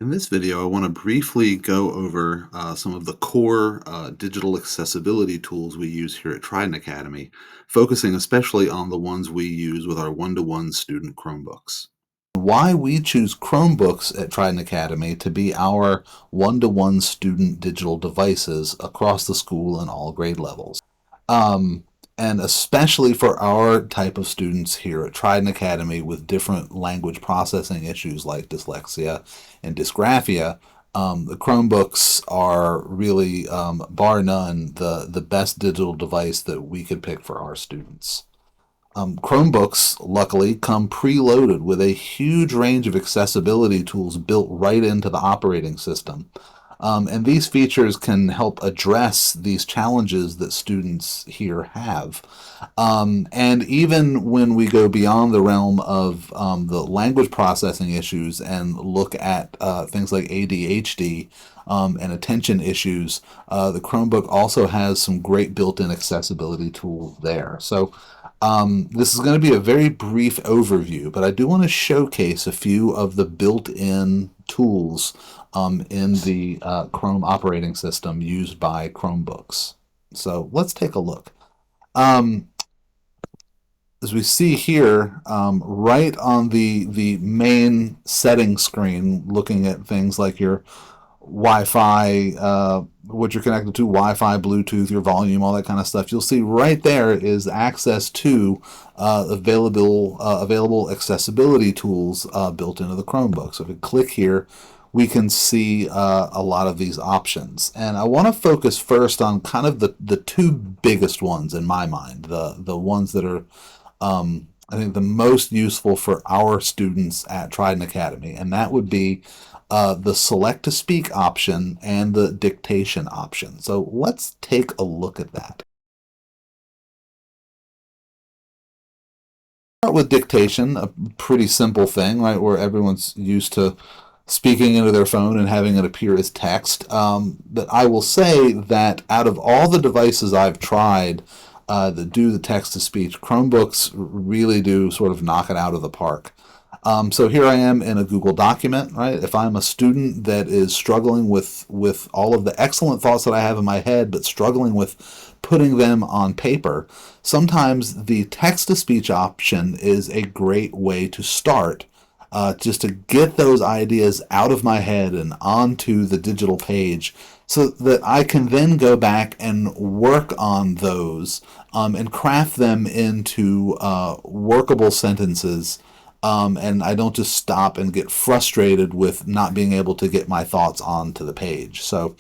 In this video, I want to briefly go over some of the core digital accessibility tools we use here at Trident Academy, focusing especially on the ones we use with our one-to-one student Chromebooks. Why we choose Chromebooks at Trident Academy to be our one-to-one student digital devices across the school and all grade levels. Um, and especially for our type of students here at Trident Academy with different language processing issues like dyslexia and dysgraphia, the Chromebooks are really, bar none, the best digital device that we could pick for our students. Chromebooks, luckily, come preloaded with a huge range of accessibility tools built right into the operating system. And these features can help address these challenges that students here have. And even when we go beyond the realm of the language processing issues and look at things like ADHD and attention issues, the Chromebook also has some great built-in accessibility tools there. So this is going to be a very brief overview, but I do want to showcase a few of the built-in tools in the Chrome operating system used by Chromebooks. So let's take a look. As we see here, right on the main setting screen, looking at things like your Wi-Fi, what you're connected to, Wi-Fi, Bluetooth, your volume, all that kind of stuff. You'll see right there is access to available accessibility tools built into the Chromebook. So if we click here, we can see a lot of these options. And I want to focus first on kind of the two biggest ones in my mind, the ones that are I think the most useful for our students at Trident Academy, and that would be the select to speak option and the dictation option. So let's take a look at that. Start with dictation, a pretty simple thing, right, where everyone's used to speaking into their phone and having it appear as text. But I will say that out of all the devices I've tried that do the text-to-speech, Chromebooks really do sort of knock it out of the park. So here I am in a Google document, right? If I'm a student that is struggling with all of the excellent thoughts that I have in my head, but struggling with putting them on paper, sometimes the text-to-speech option is a great way to start, just to get those ideas out of my head and onto the digital page so that I can then go back and work on those and craft them into workable sentences. And I don't just stop and get frustrated with not being able to get my thoughts onto the page. So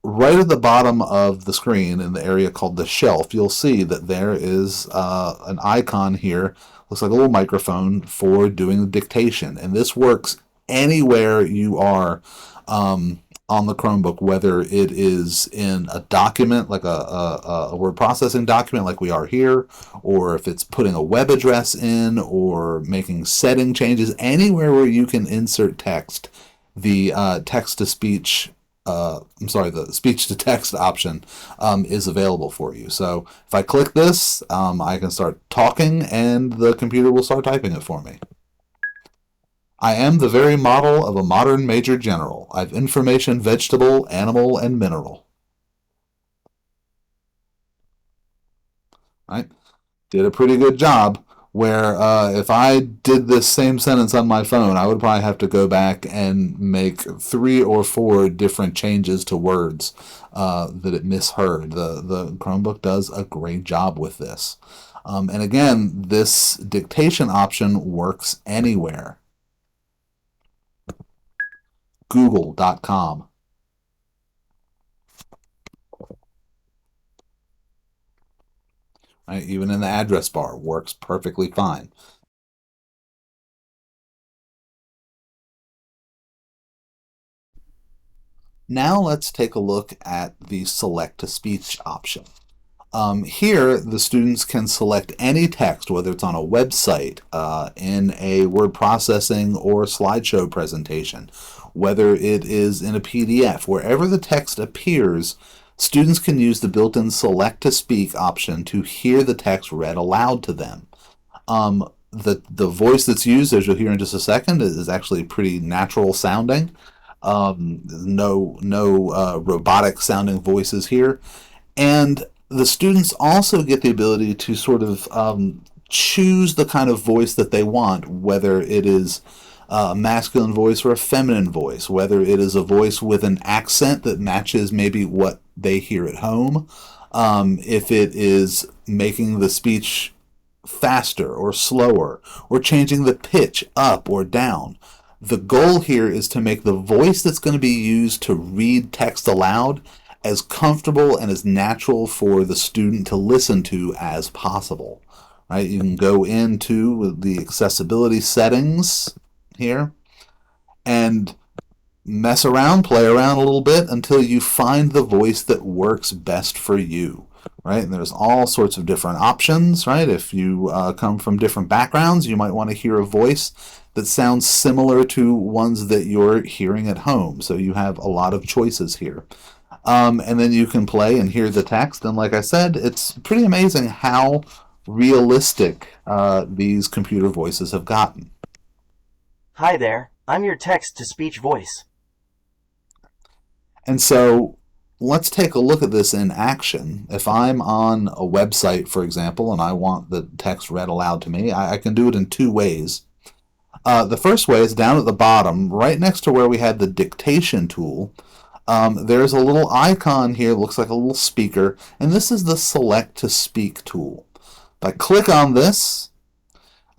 right at the bottom of the screen in the area called the shelf, you'll see that there is an icon here, looks like a little microphone for doing the dictation. And this works anywhere you are on the Chromebook, whether it is in a document, like a word processing document like we are here, or if it's putting a web address in or making setting changes, anywhere where you can insert text, the text-to-speech the speech-to-text option is available for you. So if I click this, I can start talking and the computer will start typing it for me. I am the very model of a modern major general. I've information, vegetable, animal, and mineral. Right? Did a pretty good job. Where if I did this same sentence on my phone, I would probably have to go back and make 3 or 4 different changes to words that it misheard. The Chromebook does a great job with this. And again, this dictation option works anywhere. Google.com. Right? Even in the address bar, works perfectly fine. Now let's take a look at the select to speech option. Here, the students can select any text, whether it's on a website, in a word processing or slideshow presentation, whether it is in a PDF, wherever the text appears, students can use the built-in select to speak option to hear the text read aloud to them. the voice that's used, as you'll hear in just a second, is actually pretty natural sounding. No robotic sounding voices here. And the students also get the ability to sort of choose the kind of voice that they want, whether it is a masculine voice or a feminine voice, whether it is a voice with an accent that matches maybe what they hear at home, if it is making the speech faster or slower, or changing the pitch up or down. The goal here is to make the voice that's going to be used to read text aloud as comfortable and as natural for the student to listen to as possible. Right? You can go into the accessibility settings here and mess around, play around a little bit until you find the voice that works best for you. Right? And there's all sorts of different options, right? If you come from different backgrounds, you might want to hear a voice that sounds similar to ones that you're hearing at home. So you have a lot of choices here. And then you can play and hear the text. And like I said, it's pretty amazing how realistic these computer voices have gotten. Hi there, I'm your text-to-speech voice. And so let's take a look at this in action. If I'm on a website, for example, and I want the text read aloud to me, I can do it in two ways. The first way is down at the bottom, right next to where we had the dictation tool. There's a little icon here, looks like a little speaker, and this is the Select to Speak tool. If I click on this,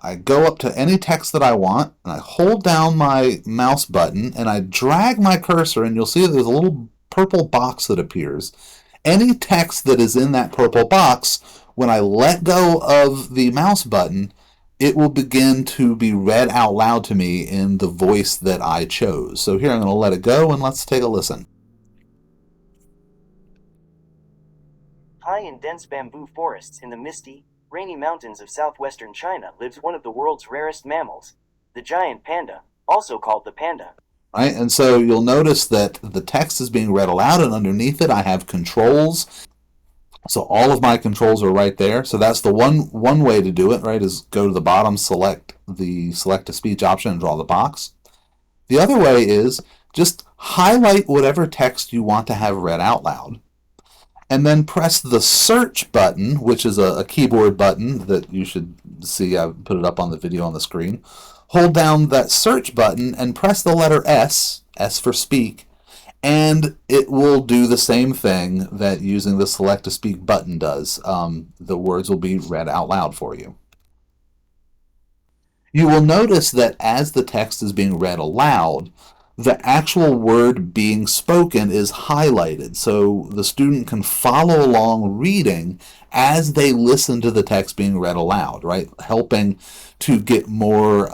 I go up to any text that I want, and I hold down my mouse button, and I drag my cursor, and you'll see there's a little purple box that appears. Any text that is in that purple box, when I let go of the mouse button, it will begin to be read out loud to me in the voice that I chose. So here I'm going to let it go, and let's take a listen. High in dense bamboo forests in the misty, rainy mountains of southwestern China lives one of the world's rarest mammals, the giant panda, also called the panda. Right, and so you'll notice that the text is being read aloud, and underneath it I have controls. So all of my controls are right there. So that's the one way to do it, right, is go to the bottom, select the Select to Speech option, and draw the box. The other way is just highlight whatever text you want to have read out loud, and then press the search button, which is a keyboard button that you should see. I put it up on the video on the screen. Hold down that search button and press the letter S, S for speak, and it will do the same thing that using the Select to Speak button does. The words will be read out loud for you. You will notice that as the text is being read aloud, the actual word being spoken is highlighted, so the student can follow along reading as they listen to the text being read aloud, right? Helping to get more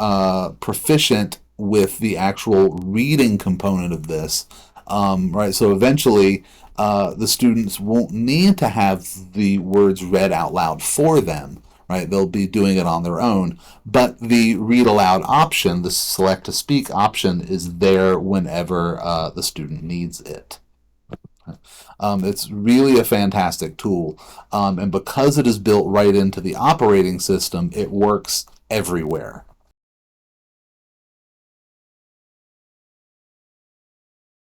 proficient with the actual reading component of this, right? So eventually the students won't need to have the words read out loud for them. Right, they'll be doing it on their own, but the read aloud option, the Select to Speak option, is there whenever the student needs it. It's really a fantastic tool, and because it is built right into the operating system, it works everywhere.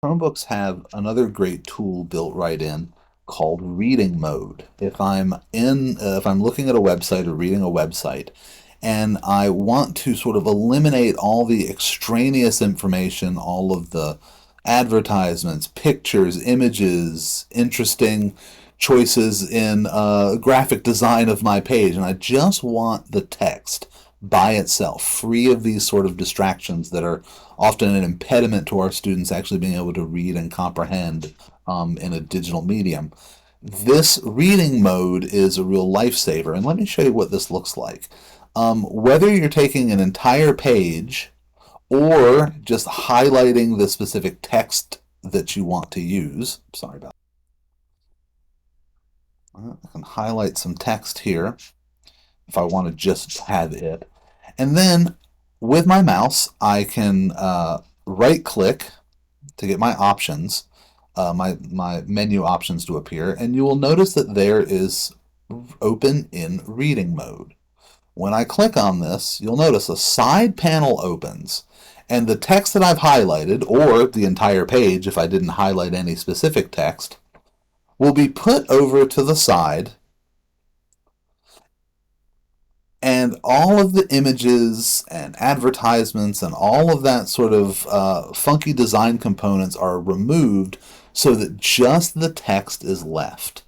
Chromebooks have another great tool built right in called reading mode. If I'm looking at a website or reading a website, and I want to sort of eliminate all the extraneous information, all of the advertisements, pictures, images, interesting choices in graphic design of my page, and I just want the text by itself, free of these sort of distractions that are often an impediment to our students actually being able to read and comprehend in a digital medium. This reading mode is a real lifesaver, and let me show you what this looks like. Whether you're taking an entire page or just highlighting the specific text that you want to use, sorry about that. I can highlight some text here if I want to just have it. And then with my mouse, I can right click to get my options, my menu options to appear, and you will notice that there is open in reading mode. When I click on this, you'll notice a side panel opens, and the text that I've highlighted, or the entire page if I didn't highlight any specific text, will be put over to the side, and all of the images and advertisements and all of that sort of funky design components are removed so that just the text is left.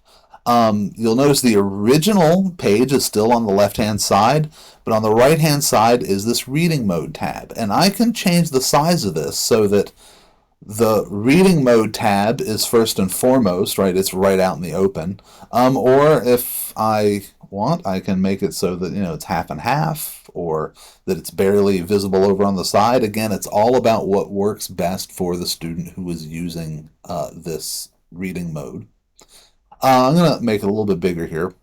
You'll notice the original page is still on the left-hand side, but on the right-hand side is this reading mode tab. And I can change the size of this so that the reading mode tab is first and foremost, right? It's right out in the open. Or if I want, I can make it so that, it's half and half, or that it's barely visible over on the side. Again, it's all about what works best for the student who is using this reading mode. I'm going to make it a little bit bigger here.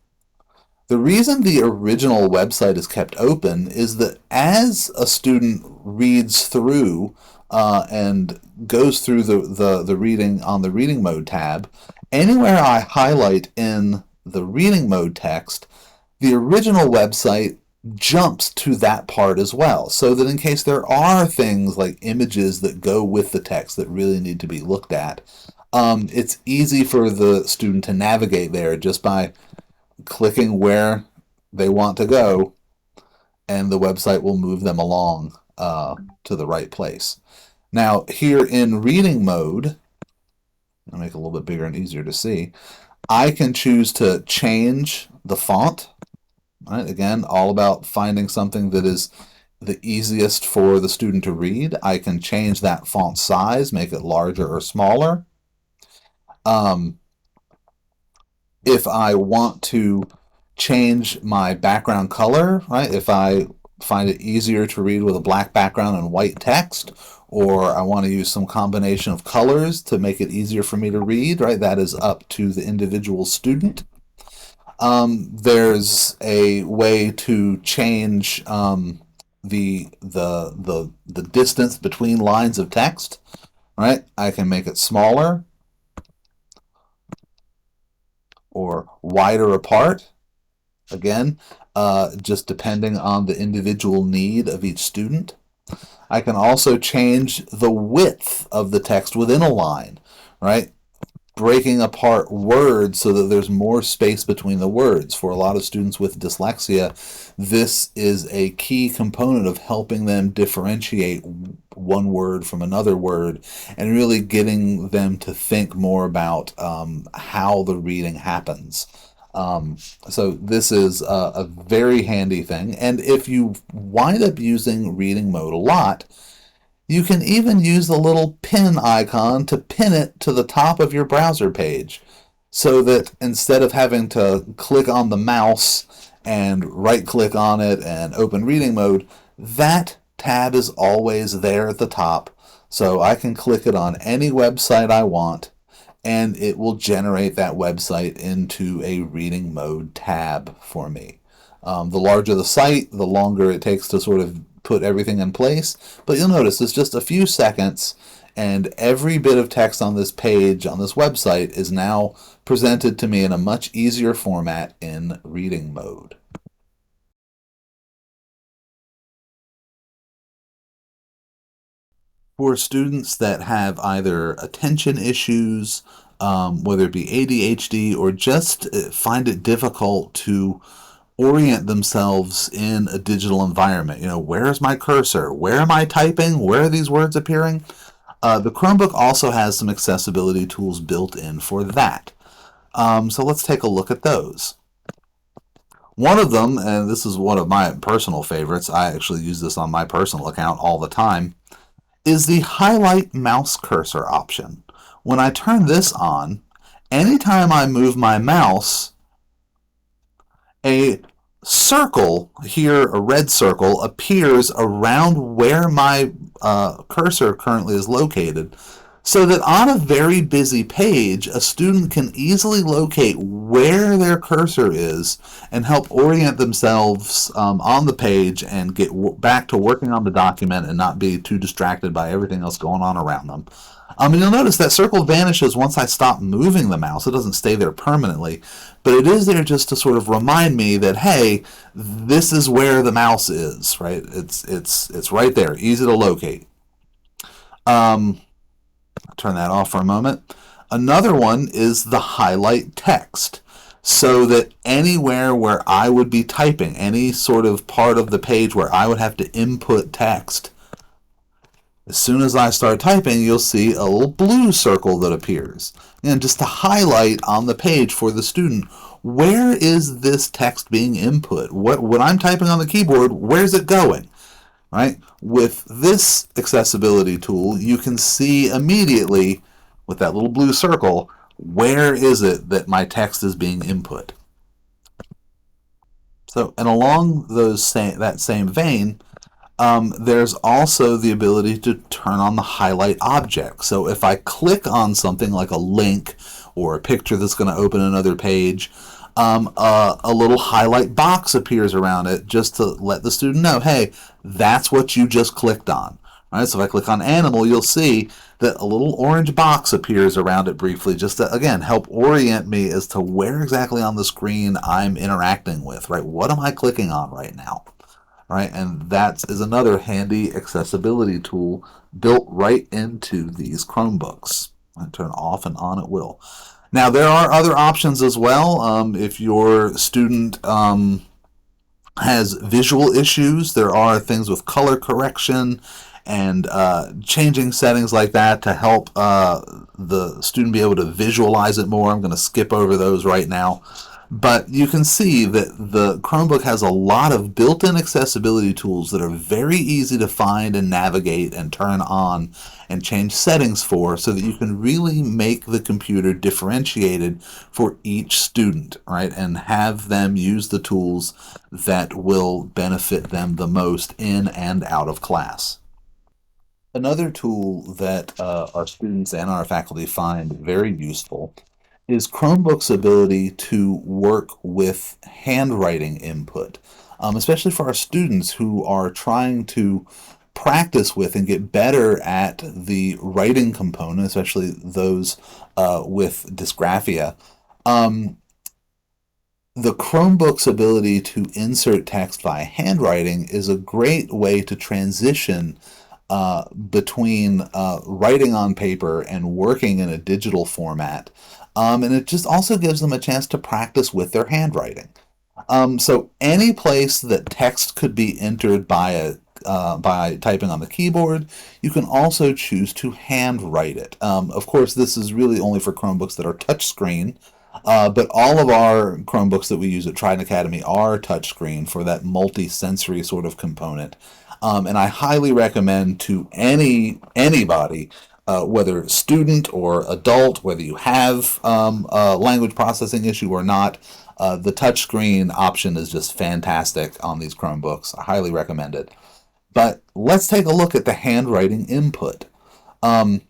The reason the original website is kept open is that as a student reads through and goes through the reading on the reading mode tab, anywhere I highlight in the reading mode text, the original website jumps to that part as well, so that in case there are things like images that go with the text that really need to be looked at, it's easy for the student to navigate there just by clicking where they want to go, and the website will move them along to the right place. Now, here in reading mode, I'll make it a little bit bigger and easier to see, I can choose to change the font. Right? Again, all about finding something that is the easiest for the student to read. I can change that font size, make it larger or smaller. If I want to change my background color, right? If I find it easier to read with a black background and white text, or I want to use some combination of colors to make it easier for me to read, right? That is up to the individual student. There's a way to change the distance between lines of text, right? I can make it smaller or wider apart. Again, just depending on the individual need of each student. I can also change the width of the text within a line, right? Breaking apart words so that there's more space between the words. For a lot of students with dyslexia, this is a key component of helping them differentiate one word from another word and really getting them to think more about how the reading happens. So this is a very handy thing. And if you wind up using reading mode a lot, you can even use the little pin icon to pin it to the top of your browser page, so that instead of having to click on the mouse and right-click on it and open reading mode, that tab is always there at the top. So I can click it on any website I want, and it will generate that website into a reading mode tab for me. The larger the site, the longer it takes to sort of put everything in place, but you'll notice it's just a few seconds, and every bit of text on this page, on this website, is now presented to me in a much easier format in reading mode. For students that have either attention issues, whether it be ADHD, or just find it difficult to orient themselves in a digital environment. Where's my cursor? Where am I typing? Where are these words appearing? The Chromebook also has some accessibility tools built in for that. So let's take a look at those. One of them, and this is one of my personal favorites, I actually use this on my personal account all the time, is the highlight mouse cursor option. When I turn this on, anytime I move my mouse, a circle here, a red circle, appears around where my cursor currently is located, so that on a very busy page, a student can easily locate where their cursor is and help orient themselves on the page and get back to working on the document and not be too distracted by everything else going on around them. And you'll notice that circle vanishes once I stop moving the mouse. It doesn't stay there permanently, but it is there just to sort of remind me that, hey, this is where the mouse is, right? It's right there, easy to locate. Turn that off for a moment. Another one is the highlight text, so that anywhere where I would be typing, any sort of part of the page where I would have to input text, as soon as I start typing, you'll see a little blue circle that appears. And just to highlight on the page for the student, where is this text being input? When I'm typing on the keyboard, where's it going? Right? With this accessibility tool, you can see immediately with that little blue circle, where is it that my text is being input? So, and along that same vein, there's also the ability to turn on the highlight object. So if I click on something like a link or a picture that's going to open another page, a little highlight box appears around it just to let the student know, hey, that's what you just clicked on. All right, so if I click on animal, you'll see that a little orange box appears around it briefly, just to, again, help orient me as to where exactly on the screen I'm interacting with, right? What am I clicking on right now? Right, and that is another handy accessibility tool built right into these Chromebooks. And turn off and on at will. Now, there are other options as well. If your student has visual issues, there are things with color correction and changing settings like that to help the student be able to visualize it more. I'm going to skip over those right now. But you can see that the Chromebook has a lot of built-in accessibility tools that are very easy to find and navigate and turn on and change settings for, so that you can really make the computer differentiated for each student, right? And have them use the tools that will benefit them the most in and out of class. Another tool that our students and our faculty find very useful is Chromebook's ability to work with handwriting input, especially for our students who are trying to practice with and get better at the writing component, especially those with dysgraphia. The Chromebook's ability to insert text via handwriting is a great way to transition between writing on paper and working in a digital format. And it just also gives them a chance to practice with their handwriting. So any place that text could be entered by typing on the keyboard, you can also choose to handwrite it. Of course, this is really only for Chromebooks that are touchscreen, but all of our Chromebooks that we use at Trident Academy are touchscreen for that multi-sensory sort of component. And I highly recommend to anybody, whether student or adult, whether you have a language processing issue or not, the touchscreen option is just fantastic on these Chromebooks. I highly recommend it. But let's take a look at the handwriting input. Down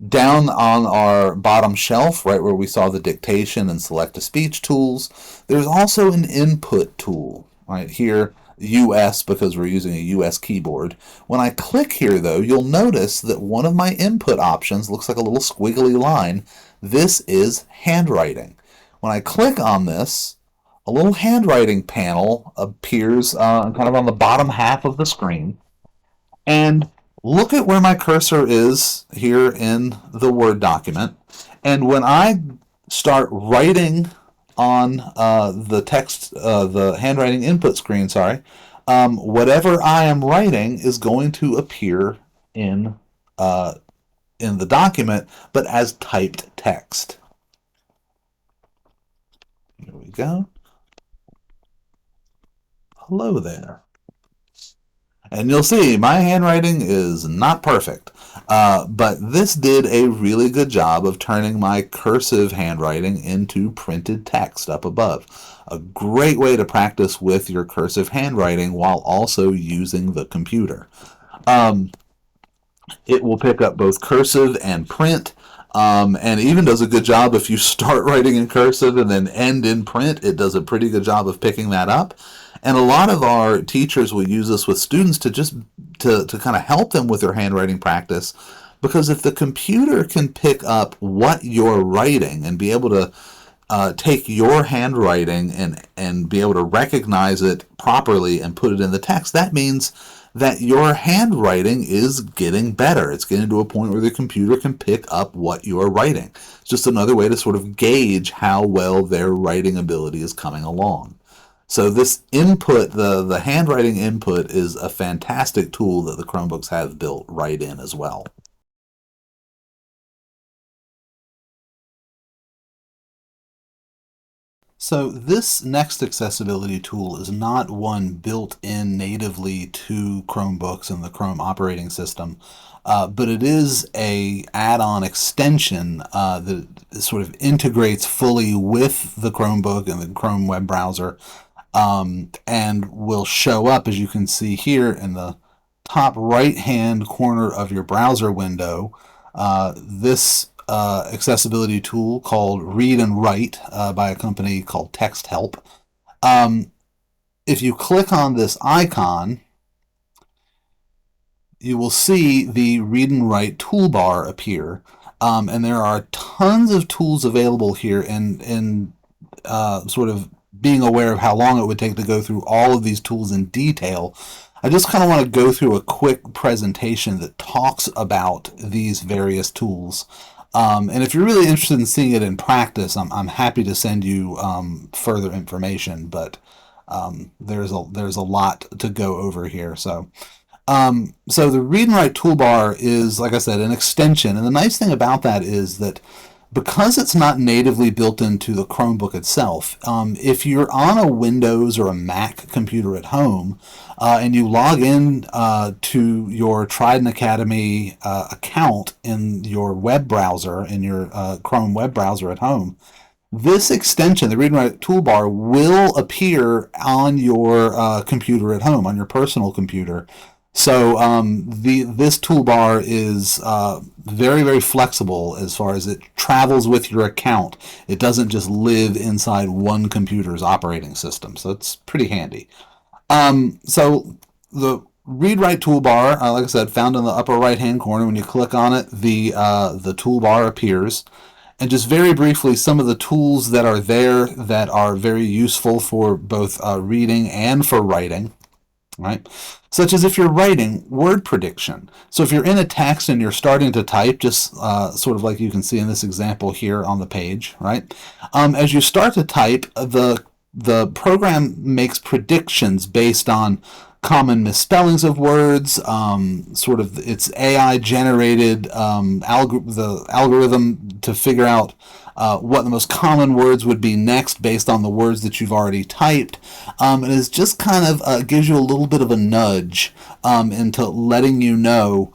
on our bottom shelf, right where we saw the dictation and select-to-speech tools, there's also an input tool, right here, US, because we're using a US keyboard. When I click here, though, you'll notice that one of my input options looks like a little squiggly line. This is handwriting. When I click on this, a little handwriting panel appears kind of on the bottom half of the screen. And look at where my cursor is here in the Word document. And when I start writing on the text, the handwriting input screen, whatever I am writing is going to appear in the document, but as typed text. Here we go. Hello there. And you'll see my handwriting is not perfect, but this did a really good job of turning my cursive handwriting into printed text up above. A great way to practice with your cursive handwriting while also using the computer. It will pick up both cursive and print, and even does a good job if you start writing in cursive and then end in print. It does a pretty good job of picking that up. And a lot of our teachers will use this with students to just to kind of help them with their handwriting practice, because if the computer can pick up what you're writing and be able to take your handwriting and be able to recognize it properly and put it in the text, that means that your handwriting is getting better. It's getting to a point where the computer can pick up what you're writing. It's just another way to sort of gauge how well their writing ability is coming along. So this input, the handwriting input, is a fantastic tool that the Chromebooks have built right in as well. So this next accessibility tool is not one built in natively to Chromebooks and the Chrome operating system, but it is a add-on extension that sort of integrates fully with the Chromebook and the Chrome web browser, and will show up, as you can see here, in the top right-hand corner of your browser window. This accessibility tool called Read and Write by a company called Texthelp. If you click on this icon, you will see the Read and Write toolbar appear. And there are tons of tools available here, and sort of being aware of how long it would take to go through all of these tools in detail, I just kind of want to go through a quick presentation that talks about these various tools. And if you're really interested in seeing it in practice, I'm happy to send you further information, but there's a lot to go over here. So the Read and Write toolbar is, like I said, an extension. And the nice thing about that is that because it's not natively built into the Chromebook itself, if you're on a Windows or a Mac computer at home and you log in to your Trident Academy account in your web browser, in your Chrome web browser at home, this extension, the Read and Write toolbar, will appear on your computer at home, on your personal computer. So this toolbar is very, very flexible as far as it travels with your account. It doesn't just live inside one computer's operating system, so it's pretty handy. So the Read Write toolbar, like I said, found in the upper right-hand corner. When you click on it, the toolbar appears. And just very briefly, some of the tools that are there that are very useful for both reading and for writing, right? Such as if you're writing word prediction. So if you're in a text and you're starting to type, just sort of like you can see in this example here on the page, right? As you start to type, the program makes predictions based on common misspellings of words, sort of its AI generated the algorithm to figure out what the most common words would be next based on the words that you've already typed. And it just kind of gives you a little bit of a nudge into letting you know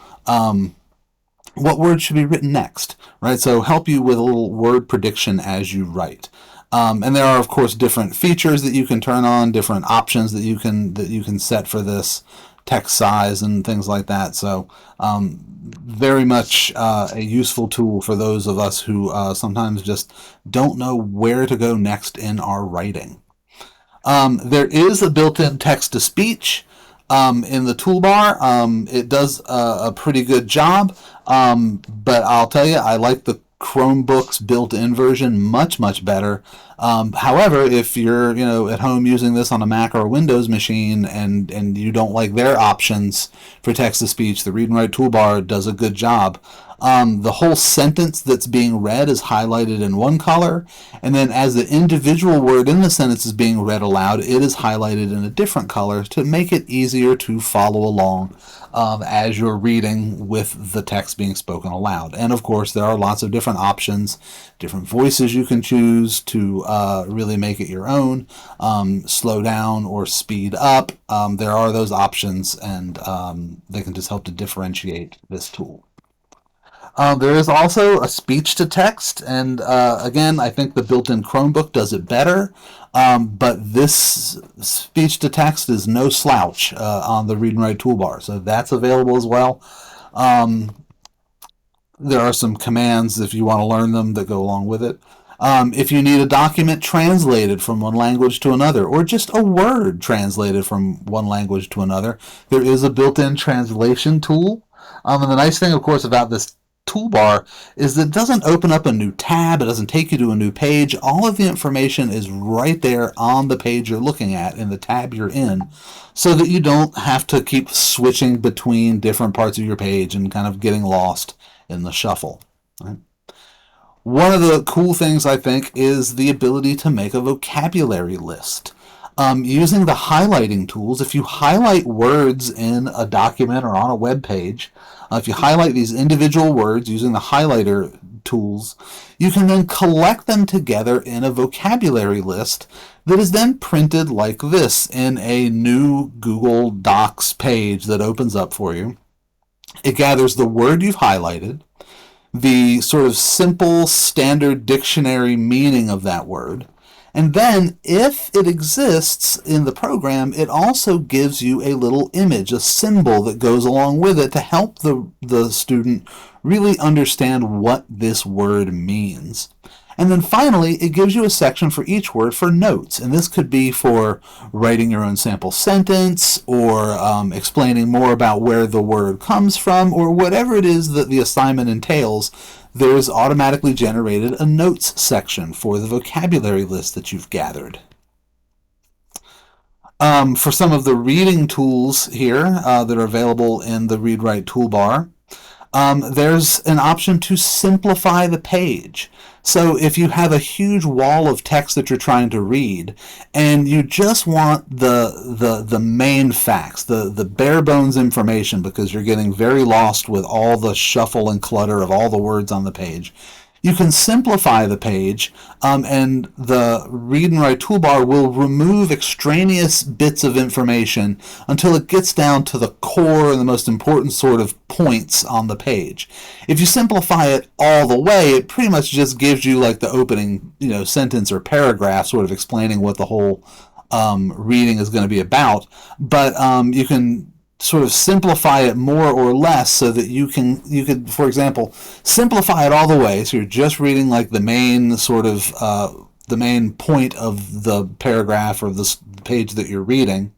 what words should be written next, right? So help you with a little word prediction as you write. And there are, of course, different features that you can turn on, different options that you can set for this, text size and things like that. So very much a useful tool for those of us who sometimes just don't know where to go next in our writing. There is a built-in text-to-speech in the toolbar. It does a pretty good job, but I'll tell you, I like the Chromebook's built-in version much, much better. However, if you're at home using this on a Mac or a Windows machine and you don't like their options for text-to-speech, the Read and Write toolbar does a good job. The whole sentence that's being read is highlighted in one color, and then as the individual word in the sentence is being read aloud, it is highlighted in a different color to make it easier to follow along as you're reading with the text being spoken aloud. And of course, there are lots of different options, different voices you can choose to really make it your own, slow down or speed up. There are those options, and they can just help to differentiate this tool. There is also a speech to text, and again, I think the built-in Chromebook does it better, but this speech to text is no slouch on the Read and Write toolbar, so that's available as well. There are some commands, if you want to learn them, that go along with it. If you need a document translated from one language to another, or just a word translated from one language to another, there is a built-in translation tool. And the nice thing, of course, about this toolbar is that it doesn't open up a new tab. It doesn't take you to a new page. All of the information is right there on the page you're looking at in the tab you're in, so that you don't have to keep switching between different parts of your page and kind of getting lost in the shuffle. Right? One of the cool things, I think, is the ability to make a vocabulary list. Using the highlighting tools, if you highlight words in a document or on a web page, if you highlight these individual words using the highlighter tools, you can then collect them together in a vocabulary list that is then printed like this in a new Google Docs page that opens up for you. It gathers the word you've highlighted, the sort of simple standard dictionary meaning of that word, and then, if it exists in the program, it also gives you a little image, a symbol that goes along with it to help the student really understand what this word means. And then finally, it gives you a section for each word for notes. And this could be for writing your own sample sentence, or explaining more about where the word comes from, or whatever it is that the assignment entails. There's automatically generated a notes section for the vocabulary list that you've gathered. For some of the reading tools here that are available in the Read-Write toolbar, there's an option to simplify the page. So if you have a huge wall of text that you're trying to read, and you just want the main facts, the bare bones information, because you're getting very lost with all the shuffle and clutter of all the words on the page, you can simplify the page, and the Read and Write toolbar will remove extraneous bits of information until it gets down to the core and the most important sort of points on the page. If you simplify it all the way, it pretty much just gives you like the opening, sentence or paragraph, sort of explaining what the whole reading is going to be about. But you can sort of simplify it more or less, so that you could, for example, simplify it all the way, so you're just reading like the main sort of the main point of the paragraph or the page that you're reading,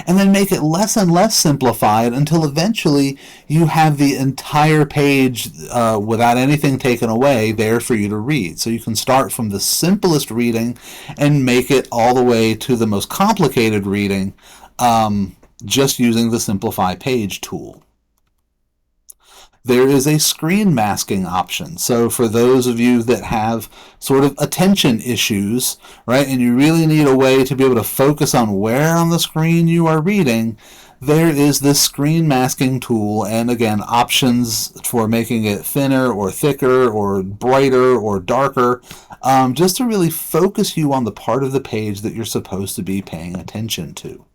and then make it less and less simplified until eventually you have the entire page without anything taken away there for you to read. So you can start from the simplest reading and make it all the way to the most complicated reading, just using the Simplify Page tool. There is a screen masking option. So for those of you that have sort of attention issues, right, and you really need a way to be able to focus on where on the screen you are reading, there is this screen masking tool, and again, options for making it thinner or thicker or brighter or darker, just to really focus you on the part of the page that you're supposed to be paying attention to.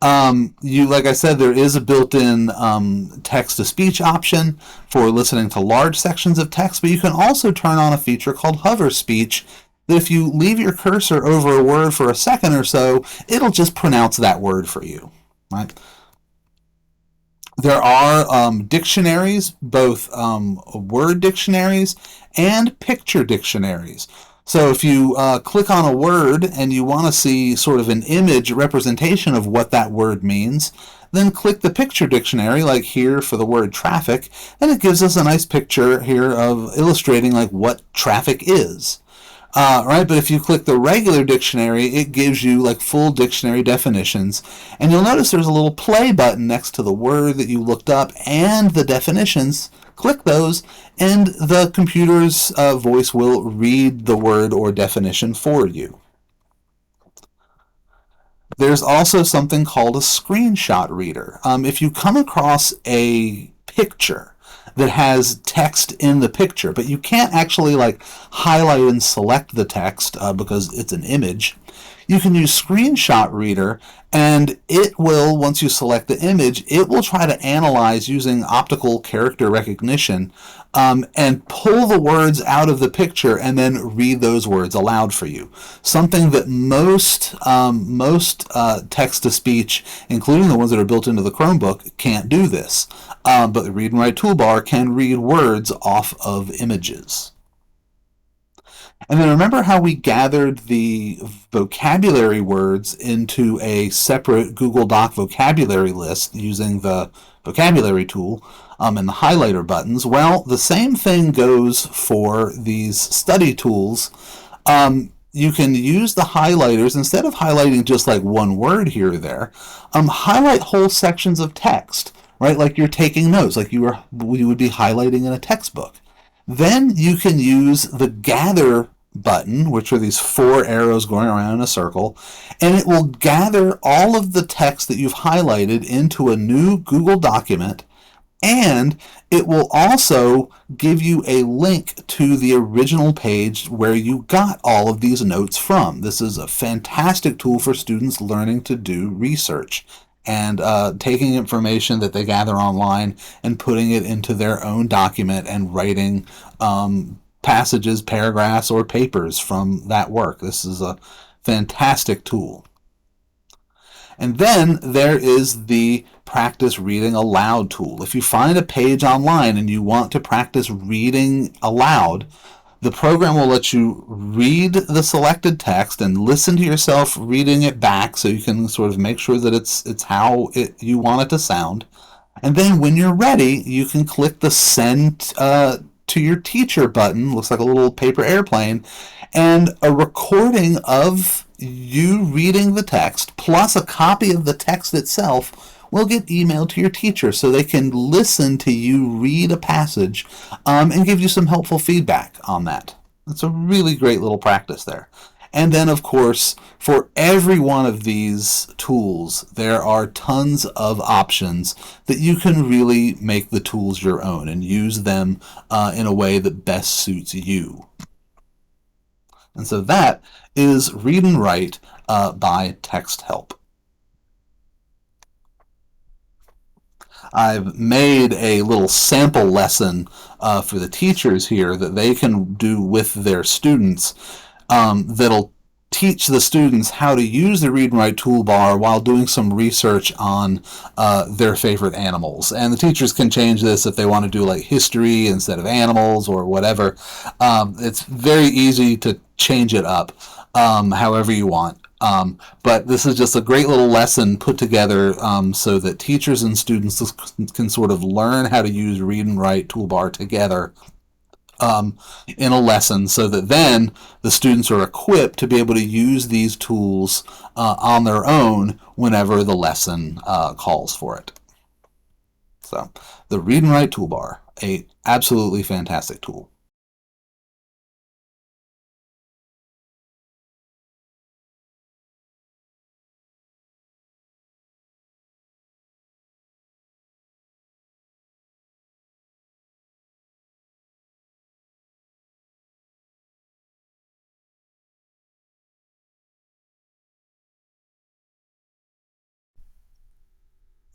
Like I said, there is a built-in text-to-speech option for listening to large sections of text, but you can also turn on a feature called hover speech, that if you leave your cursor over a word for a second or so, it'll just pronounce that word for you. Right? There are dictionaries, both word dictionaries and picture dictionaries. So if you click on a word and you want to see sort of an image representation of what that word means, then click the picture dictionary, like here for the word traffic, and it gives us a nice picture here of illustrating like what traffic is. Right, but if you click the regular dictionary, it gives you like full dictionary definitions, and you'll notice there's a little play button next to the word that you looked up and the definitions. Click those, and the computer's voice will read the word or definition for you. There's also something called a screenshot reader. If you come across a picture that has text in the picture, but you can't actually like highlight and select the text because it's an image, You can use Screenshot Reader, and it will, once you select the image, it will try to analyze using optical character recognition, and pull the words out of the picture and then read those words aloud for you. Something that most text to speech, including the ones that are built into the Chromebook, can't do this. But the Read and Write toolbar can read words off of images. And then remember how we gathered the vocabulary words into a separate Google Doc vocabulary list using the vocabulary tool, and the highlighter buttons? Well, the same thing goes for these study tools. You can use the highlighters, instead of highlighting just like one word here or there, highlight whole sections of text, right? Like you're taking notes, like you would be highlighting in a textbook. Then you can use the gather button, which are these four arrows going around in a circle, and it will gather all of the text that you've highlighted into a new Google document, and it will also give you a link to the original page where you got all of these notes from. This is a fantastic tool for students learning to do research and taking information that they gather online and putting it into their own document and writing passages, paragraphs, or papers from that work. This is a fantastic tool. And then there is the practice reading aloud tool. If you find a page online and you want to practice reading aloud, the program will let you read the selected text and listen to yourself reading it back, so you can sort of make sure that it's how you want it to sound. And then when you're ready, you can click the send to your teacher button, looks like a little paper airplane, and a recording of you reading the text plus a copy of the text itself will get emailed to your teacher so they can listen to you read a passage, and give you some helpful feedback on that. It's a really great little practice there. And then, of course, for every one of these tools, there are tons of options that you can really make the tools your own and use them in a way that best suits you. And so that is Read and Write by Texthelp. I've made a little sample lesson for the teachers here that they can do with their students, that'll teach the students how to use the Read and Write toolbar while doing some research on their favorite animals. And the teachers can change this if they want to do like history instead of animals or whatever. It's very easy to change it up however you want. But this is just a great little lesson put together so that teachers and students can sort of learn how to use Read and Write toolbar together in a lesson, so that then the students are equipped to be able to use these tools on their own whenever the lesson calls for it. So the Read and Write toolbar, a absolutely fantastic tool.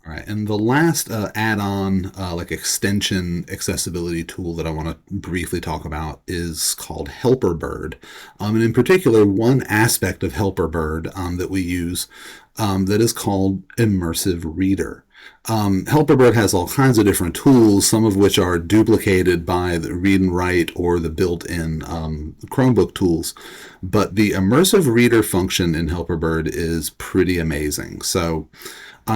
All right, and the last add-on, like extension accessibility tool that I want to briefly talk about is called Helperbird. And in particular, one aspect of Helperbird that we use that is called Immersive Reader. Helperbird has all kinds of different tools, some of which are duplicated by the Read and Write or the built-in Chromebook tools. But the Immersive Reader function in Helperbird is pretty amazing. So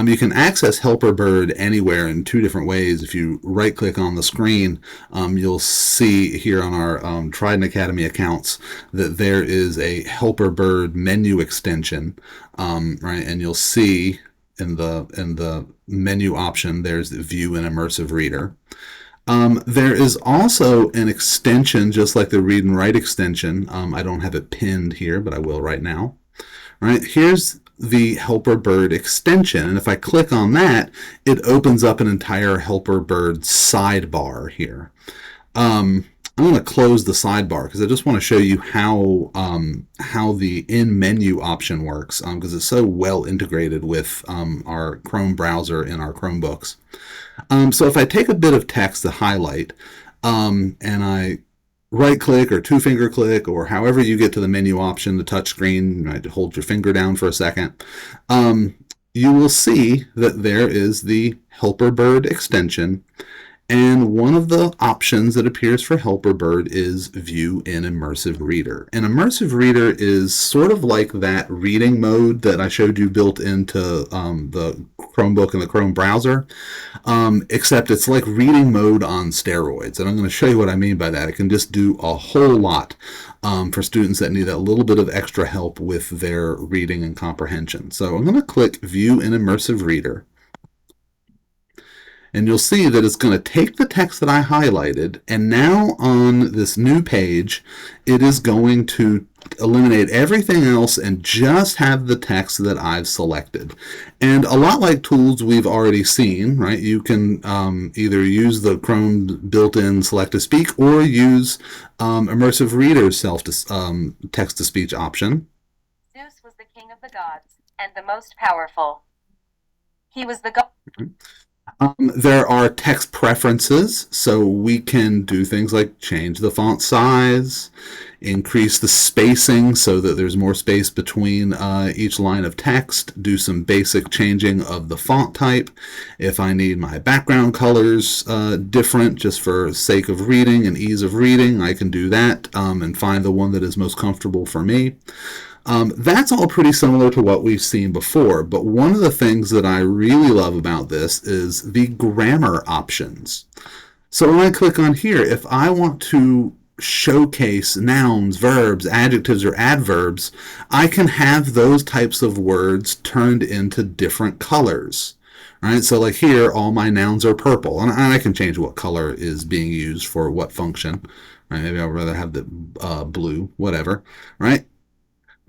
you can access Helperbird anywhere in two different ways. If you right-click on the screen, you'll see here on our Trident Academy accounts that there is a Helperbird menu extension, right? And you'll see in the menu option, there's the View and Immersive Reader. There is also an extension, just like the Read and Write extension. I don't have it pinned here, but I will right now. All right, here's the Helperbird extension, and if I click on that, it opens up an entire Helperbird sidebar here. I'm going to close the sidebar because I just want to show you how the in menu option works because it's so well integrated with our Chrome browser in our Chromebooks. So if I take a bit of text to highlight and I right click or two finger click or however you get to the menu option, the touch screen, right, hold your finger down for a second, you will see that there is the Helperbird extension. And one of the options that appears for Helperbird is View in Immersive Reader. An Immersive Reader is sort of like that reading mode that I showed you built into the Chromebook and the Chrome browser, except it's like reading mode on steroids. And I'm going to show you what I mean by that. It can just do a whole lot for students that need a little bit of extra help with their reading and comprehension. So I'm going to click View in Immersive Reader. And you'll see that it's going to take the text that I highlighted, and now on this new page, it is going to eliminate everything else and just have the text that I've selected. And a lot like tools we've already seen, right? You can either use the Chrome built-in select-to-speak or use Immersive Reader's text-to-speech option. Zeus was the king of the gods and the most powerful. He was the god. There are text preferences, so we can do things like change the font size, increase the spacing so that there's more space between each line of text, do some basic changing of the font type. If I need my background colors different just for sake of reading and ease of reading, I can do that and find the one that is most comfortable for me. That's all pretty similar to what we've seen before, but one of the things that I really love about this is the grammar options. So when I click on here, if I want to showcase nouns, verbs, adjectives, or adverbs, I can have those types of words turned into different colors. Right, so like here, all my nouns are purple, and I can change what color is being used for what function. Right, maybe I'd rather have the blue, whatever. Right.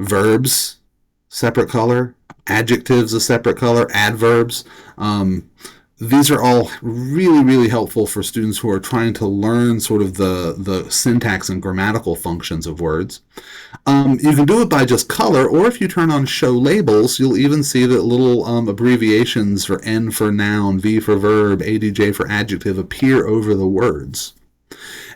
Verbs, separate color. Adjectives, a separate color. Adverbs. These are all really, really helpful for students who are trying to learn sort of the syntax and grammatical functions of words. You can do it by just color, or if you turn on show labels, you'll even see that little abbreviations for N for noun, V for verb, ADJ for adjective appear over the words.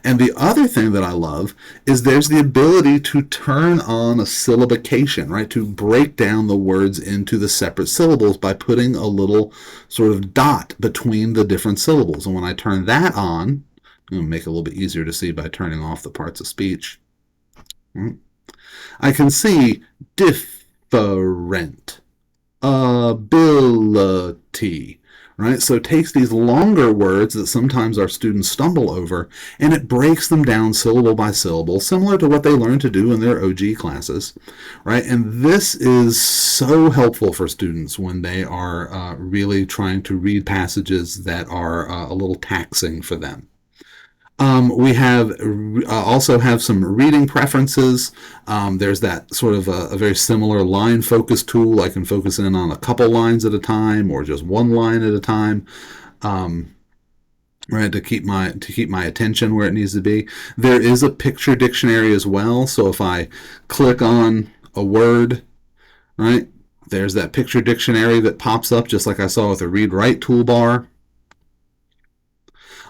And the other thing that I love is there's the ability to turn on a syllabication, right? To break down the words into the separate syllables by putting a little sort of dot between the different syllables. And when I turn that on, I'm going to make it a little bit easier to see by turning off the parts of speech. I can see different ability. Right? So it takes these longer words that sometimes our students stumble over, and it breaks them down syllable by syllable, similar to what they learn to do in their OG classes. Right? And this is so helpful for students when they are really trying to read passages that are a little taxing for them. We have also have some reading preferences. There's that sort of a very similar line focus tool. I can focus in on a couple lines at a time or just one line at a time. Right, to keep my attention where it needs to be. There is a picture dictionary as well. So if I click on a word, right, there's that picture dictionary that pops up just like I saw with the read write toolbar.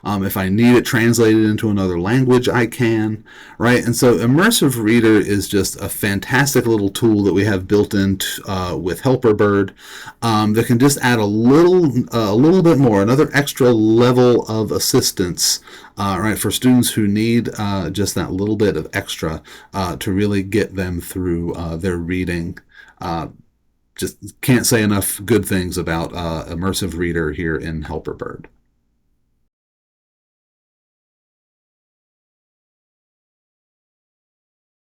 If I need it translated into another language, I can, right? And so Immersive Reader is just a fantastic little tool that we have built in with Helperbird that can just add a little bit more, another extra level of assistance, right, for students who need just that little bit of extra to really get them through their reading. Just can't say enough good things about Immersive Reader here in Helperbird.